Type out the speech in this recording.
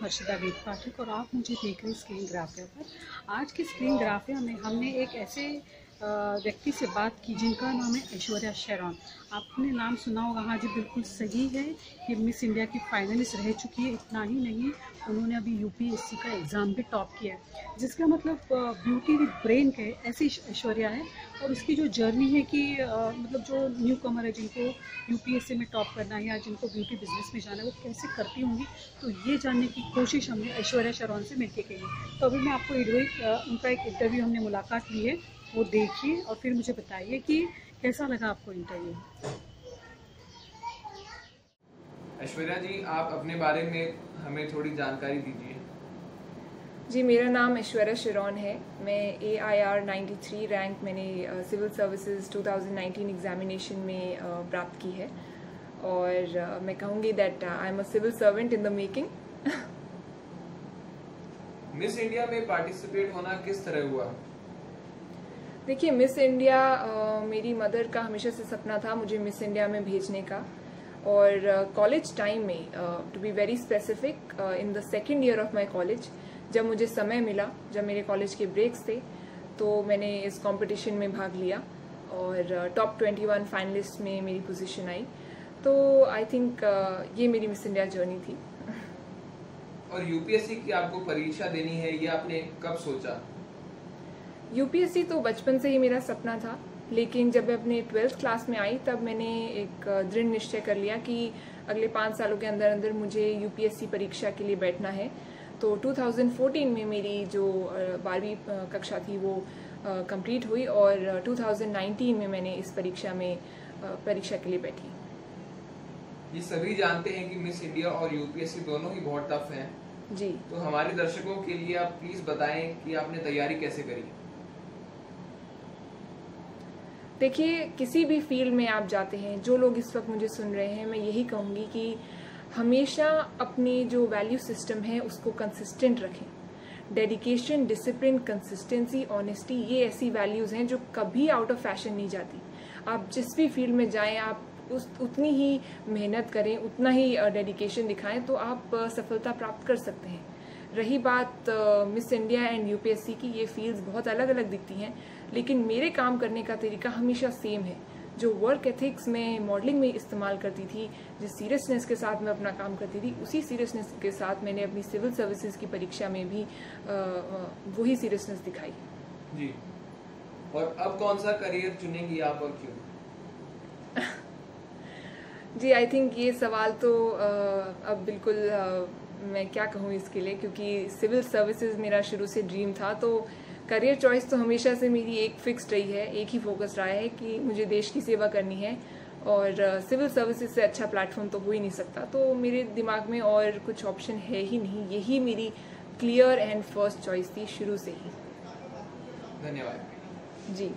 हर्षिता वेद पाठक और आप मुझे देख रहे हैं स्क्रीन ग्राफिया पर। आज के स्क्रीन ग्राफिया में हमने एक ऐसे व्यक्ति से बात की जिनका नाम है ऐश्वर्या शेरॉन। आपने नाम सुना होगा। हाँ जी, बिल्कुल सही है। ये मिस इंडिया की फाइनलिस्ट रह चुकी है। इतना ही नहीं, उन्होंने अभी यूपीएससी का एग्ज़ाम भी टॉप किया है, जिसका मतलब ब्यूटी विद ब्रेन के ऐसी ऐश्वर्या है। और उसकी जो जर्नी है कि मतलब जो न्यू कमर है जिनको यूपीएससी में टॉप करना है या जिनको ब्यूटी बिजनेस में जाना है, वो कैसे करती होंगी, तो ये जानने की कोशिश हमने ऐश्वर्या शेरॉन से मिलकर की है। तो अभी मैं आपको उनका एक इंटरव्यू हमने मुलाकात ली है, वो देखिए और फिर मुझे बताइए कि कैसा लगा आपको इंटरव्यू। ऐश्वर्या जी, आप अपने बारे में हमें थोड़ी जानकारी दीजिए। जी, मेरा नाम ऐश्वर्या शेरॉन है। मैं AIR 93 रैंक मैंने सिविल सर्विसेज 2019 एग्जामिनेशन में प्राप्त की है और मैं कहूँगी that I am a civil servant in the making. Miss India में पार्टिसिपेट होना किस तरह हुआ? देखिए, मिस इंडिया मेरी मदर का हमेशा से सपना था मुझे मिस इंडिया में भेजने का। और कॉलेज टाइम में, to be very specific, in the second year of my college, जब मुझे समय मिला, जब मेरे कॉलेज के ब्रेक्स थे, तो मैंने इस कंपटीशन में भाग लिया और टॉप 21 फाइनलिस्ट में मेरी पोजीशन आई। तो आई थिंक ये मेरी मिस इंडिया जर्नी थी। और यूपीएससी की आपको परीक्षा देनी है, ये आपने कब सोचा? यूपीएससी तो बचपन से ही मेरा सपना था, लेकिन जब मैं अपने 12th क्लास में आई तब मैंने एक दृढ़ निश्चय कर लिया कि अगले 5 सालों के अंदर अंदर मुझे यूपीएससी परीक्षा के लिए बैठना है। तो 2014 में मेरी जो 12वीं कक्षा थी वो कंप्लीट हुई और 2019 में मैंने इस परीक्षा के लिए बैठी। ये सभी जानते हैं कि मिस इंडिया और यूपीएससी दोनों ही बहुत टफ हैं। जी। तो हमारे दर्शकों के लिए आप प्लीज बताएं कि आपने तैयारी कैसे करी? देखिए, किसी भी फील्ड में आप जाते हैं, जो लोग इस वक्त मुझे सुन रहे हैं, मैं यही कहूँगी कि हमेशा अपनी जो वैल्यू सिस्टम है उसको कंसिस्टेंट रखें। डेडिकेशन, डिसिप्लिन, कंसिस्टेंसी, ऑनेस्टी, ये ऐसी वैल्यूज़ हैं जो कभी आउट ऑफ फैशन नहीं जाती। आप जिस भी फील्ड में जाएं, आप उतनी ही मेहनत करें, उतना ही डेडिकेशन दिखाएं, तो आप सफलता प्राप्त कर सकते हैं। रही बात मिस इंडिया एंड यूपीएससी की, ये फील्ड्स बहुत अलग अलग दिखती हैं, लेकिन मेरे काम करने का तरीका हमेशा सेम है। जो वर्क एथिक्स में मॉडलिंग में इस्तेमाल करती थी, जिस सीरियसनेस के साथ मैं अपना काम करती थी, उसी सीरियसनेस के साथ मैंने अपनी सिविल सर्विसेज की परीक्षा में भी वही सीरियसनेस दिखाई। जी। और अब कौन सा करियर चुनेंगी आप और क्यों? जी, आई थिंक ये सवाल तो अब बिल्कुल मैं क्या कहूँ इसके लिए, क्योंकि सिविल सर्विसेज मेरा शुरू से ड्रीम था। तो करियर चॉइस तो हमेशा से मेरी एक फिक्स्ड रही है, एक ही फोकस रहा है कि मुझे देश की सेवा करनी है और सिविल सर्विसेज से अच्छा प्लेटफॉर्म तो हो ही नहीं सकता। तो मेरे दिमाग में और कुछ ऑप्शन है ही नहीं, यही मेरी क्लियर एंड फर्स्ट चॉइस थी शुरू से ही। धन्यवाद। जी।